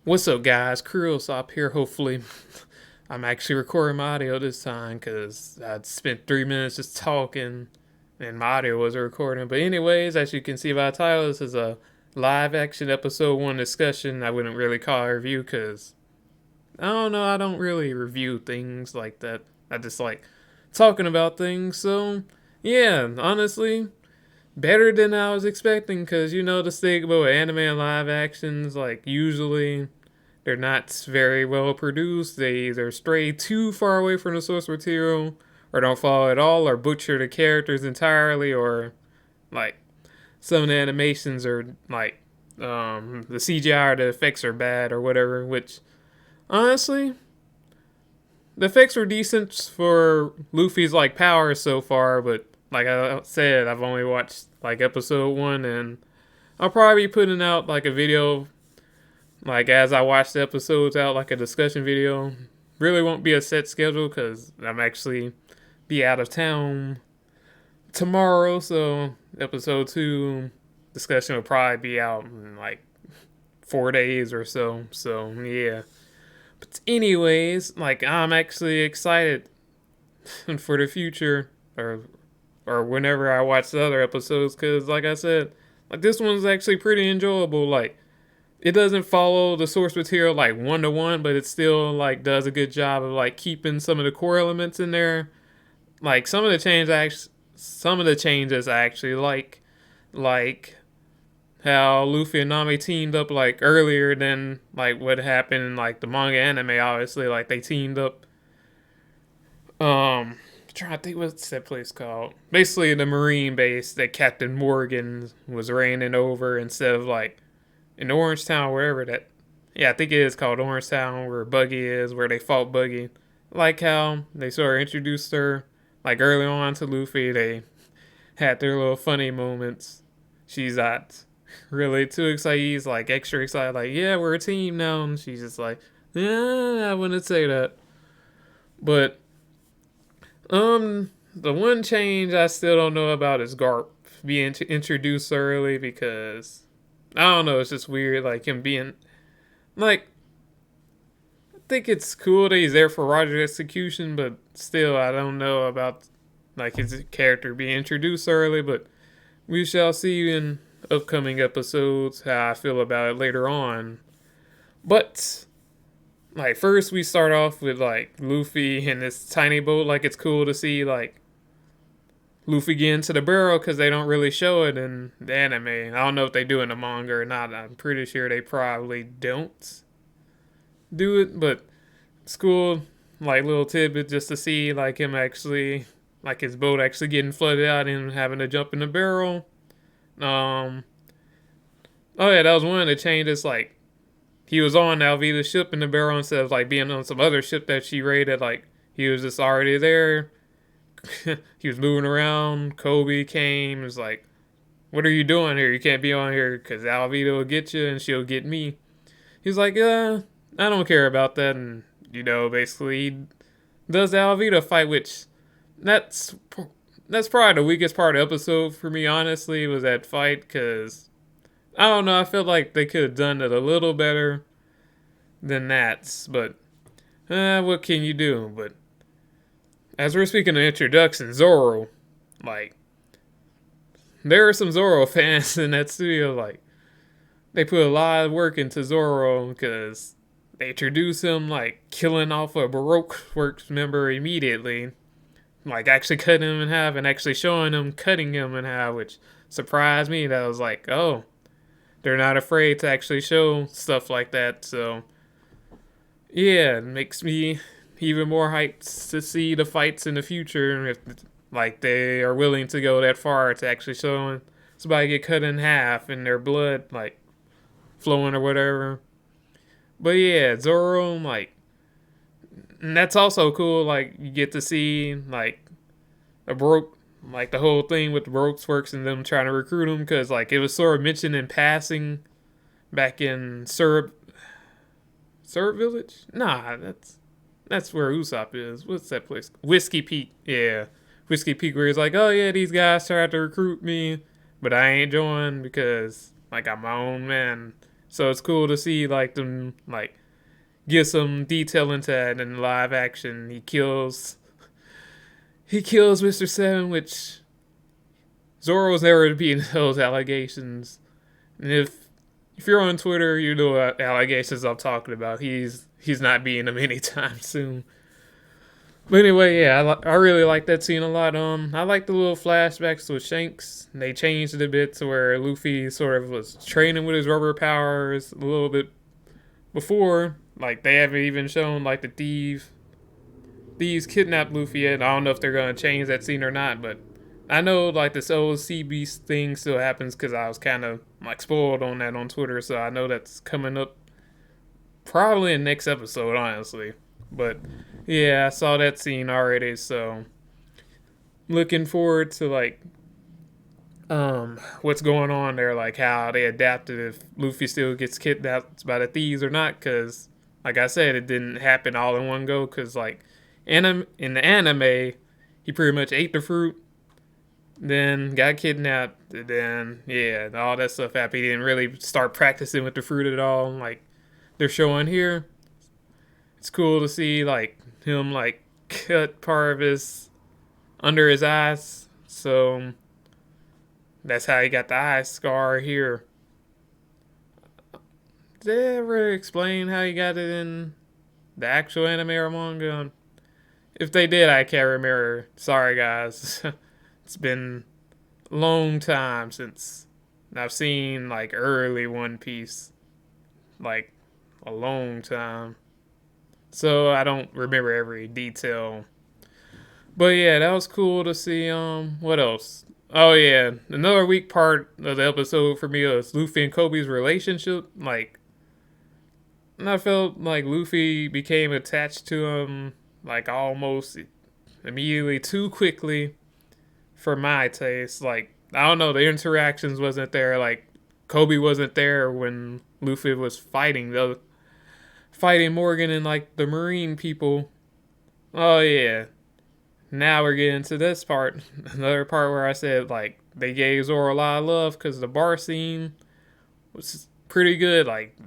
What's up, guys? Kurilsop here. Hopefully, I'm actually recording my audio this time because I'd spent 3 minutes just talking and my audio wasn't recording. But, anyways, as you can see by the title, this is a live action episode 1 discussion. I wouldn't really call it a review because I don't know, I don't really review things like that. I just like talking about things. So, yeah, honestly, better than I was expecting because the stigma with anime and live actions, like, usually they're not very well produced. They either stray too far away from the source material, or don't follow at all, or butcher the characters entirely, or like some of the animations are like the CGI or the effects are bad or whatever. Which honestly, the effects were decent for Luffy's like powers so far, but like I said, I've only watched like episode 1, and I'll probably be putting out like a video like as I watch the episodes out, like a discussion video. Really won't be a set schedule because I'm actually be out of town tomorrow. So episode 2 discussion will probably be out in like 4 days or so. So yeah. But anyways, like I'm actually excited for the future or whenever I watch the other episodes because like I said, like this one's actually pretty enjoyable. Like it doesn't follow the source material like 1 to 1, but it still like does a good job of like keeping some of the core elements in there. Like some of the changes I actually like how Luffy and Nami teamed up like earlier than like what happened in like the manga anime. Obviously, like they teamed up. Trying to think what's that place called. Basically, the Marine base that Captain Morgan was reigning over instead of like in Orange Town, wherever that. Yeah, I think it is called Orange Town, where Buggy is, where they fought Buggy. Like how they sort of introduced her, like early on to Luffy. They had their little funny moments. She's not really too excited. He's like extra excited, like, yeah, we're a team now. And she's just like, yeah, I wouldn't say that. But, the one change I still don't know about is Garp being introduced early because I don't know. It's just weird, like him being like. I think it's cool that he's there for Roger's execution, but still, I don't know about like his character being introduced early. But we shall see in upcoming episodes how I feel about it later on. But like first, we start off with like Luffy in this tiny boat. Like it's cool to see like Luffy get into the barrel because they don't really show it in the anime. I don't know if they do in the manga or not. I'm pretty sure they probably don't do it, but it's cool. Like little tidbit just to see like him actually, like his boat actually getting flooded out and having to jump in the barrel. Um, oh yeah, that was one of the changes. Like he was on Alvida's ship in the barrel instead of like being on some other ship that she raided. Like he was just already there. He was moving around. Kobe came. Was like, "What are you doing here? You can't be on here because Alvida will get you and she'll get me." He's like, I don't care about that." And basically, he does the Alvida fight, which that's that's probably the weakest part of the episode for me. Honestly, was that fight because I don't know. I felt like they could have done it a little better than that, but what can you do? But as we're speaking of introduction, Zoro, like there are some Zoro fans in that studio. Like they put a lot of work into Zoro because they introduce him like killing off a Baroque Works member immediately, like actually cutting him in half and actually showing him cutting him in half, which surprised me. That was like, oh, they're not afraid to actually show stuff like that. So yeah, it makes me even more hyped to see the fights in the future. If like they are willing to go that far to actually showing somebody get cut in half and their blood like flowing or whatever. But yeah, Zoro, like, and that's also cool. Like you get to see like a Baroque, like the whole thing with the Baroque works and them trying to recruit him because like it was sort of mentioned in passing back in Syrup Village. Nah, that's where Usopp is. What's that place? Whiskey Peak. Yeah, Whiskey Peak, where he's like, oh yeah, these guys tried to recruit me, but I ain't joined because like I'm my own man. So it's cool to see like them like get some detail into that in live action. He kills Mr. Seven, which Zoro's never beaten those allegations. And if you're on Twitter, you know what allegations I'm talking about. He's not beating them anytime soon. But anyway, yeah, I really like that scene a lot. I like the little flashbacks with Shanks. They changed it a bit to where Luffy sort of was training with his rubber powers a little bit before. Like they haven't even shown like the thieves kidnapped Luffy yet. I don't know if they're gonna change that scene or not, but I know like this old sea beast thing still happens because I was kind of like spoiled on that on Twitter, so I know that's coming up probably in next episode, honestly. But yeah, I saw that scene already, so looking forward to like what's going on there, like how they adapted if Luffy still gets kidnapped by the thieves or not, because like I said, it didn't happen all in one go, because like in the anime, he pretty much ate the fruit, then got kidnapped, then yeah, all that stuff happened. He didn't really start practicing with the fruit at all, like they're showing here. It's cool to see like him like cut part of his under his eyes, so that's how he got the eye scar here. Did they ever explain how he got it in the actual anime or manga? If they did, I can't remember. Sorry, guys. It's been a long time since I've seen like early One Piece. Like a long time. So I don't remember every detail. But yeah, that was cool to see. What else? Oh yeah, another weak part of the episode for me was Luffy and Kobe's relationship. Like, I felt like Luffy became attached to him like almost immediately too quickly for my taste. Like, I don't know, the interactions wasn't there. Like, Kobe wasn't there when Luffy was fighting Morgan and like the Marine people. Oh yeah, now we're getting to this part, another part where I said like they gave Zoro a lot of love because the bar scene was pretty good. Like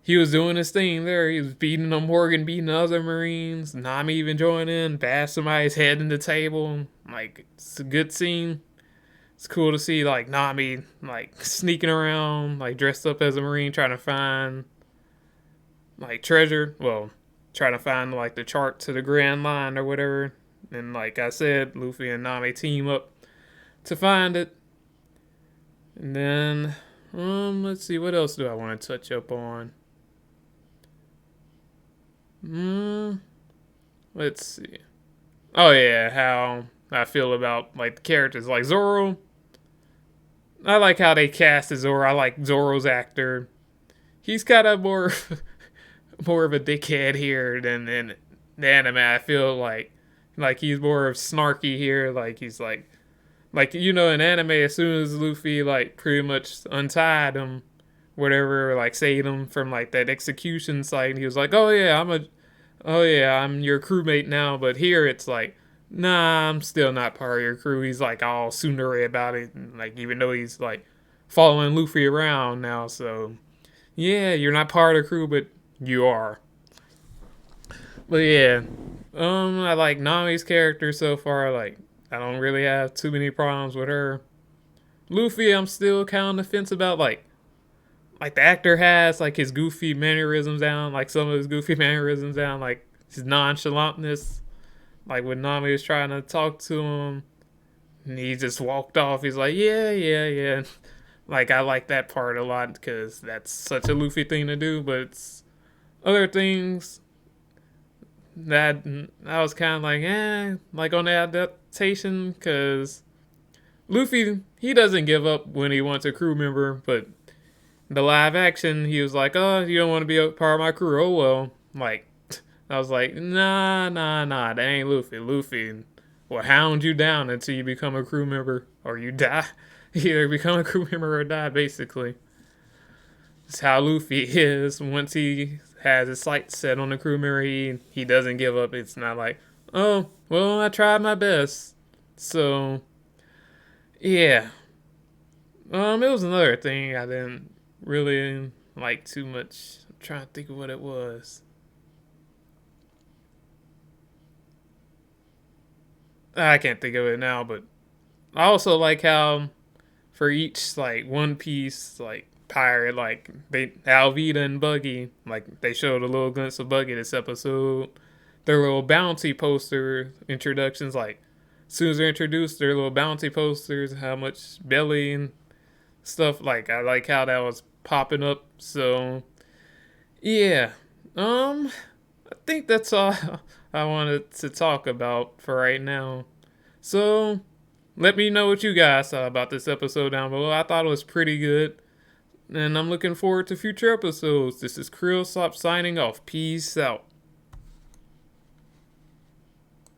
he was doing his thing there. He was beating on Morgan, beating other Marines. Nami even joined in, bashed somebody's head in the table. Like it's a good scene. It's cool to see like Nami like sneaking around, like dressed up as a Marine, trying to find like treasure. Well, trying to find like the chart to the Grand Line or whatever. And like I said, Luffy and Nami team up to find it. And then let's see, what else do I want to touch up on? Let's see. Oh yeah, how I feel about like the characters like Zoro. I like how they casted Zoro. I like Zoro's actor. He's kind of more more of a dickhead here than in the anime. I feel like he's more of snarky here. Like he's like in anime, as soon as Luffy like pretty much untied him, whatever, like saved him from like that execution site, he was like, oh yeah, I'm your crewmate now. But here it's like, nah, I'm still not part of your crew. He's like all tsundere about it, and, like even though he's like following Luffy around now, so yeah, you're not part of the crew, but you are. But yeah, I like Nami's character so far. Like, I don't really have too many problems with her. Luffy, I'm still kind of on the fence about. Like the actor has like his goofy mannerisms down, like some of his goofy mannerisms down, like his nonchalantness. Like when Nami was trying to talk to him, and he just walked off. He's like, yeah, yeah, yeah. Like I like that part a lot because that's such a Luffy thing to do. But it's other things that I was kind of like on the adaptation, because Luffy, he doesn't give up when he wants a crew member, but the live action, he was like, oh, you don't want to be a part of my crew, oh well. Like, I was like, nah, that ain't Luffy. Luffy will hound you down until you become a crew member, or you die. Either become a crew member or die, basically. It's how Luffy is. Once he has his sights set on the crew member, he doesn't give up. It's not like, oh, well, I tried my best. So, yeah. It was another thing I didn't really like too much. I'm trying to think of what it was. I can't think of it now, but I also like how for each like One Piece like pirate, like they Alvida and Buggy, like they showed a little glimpse of Buggy this episode. Their little bounty poster introductions, like as soon as they're introduced, their little bounty posters, how much belly and stuff. Like I like how that was popping up. So yeah, I think that's all I wanted to talk about for right now. So let me know what you guys thought about this episode down below. I thought it was pretty good. And I'm looking forward to future episodes. This is Krillsop signing off. Peace out.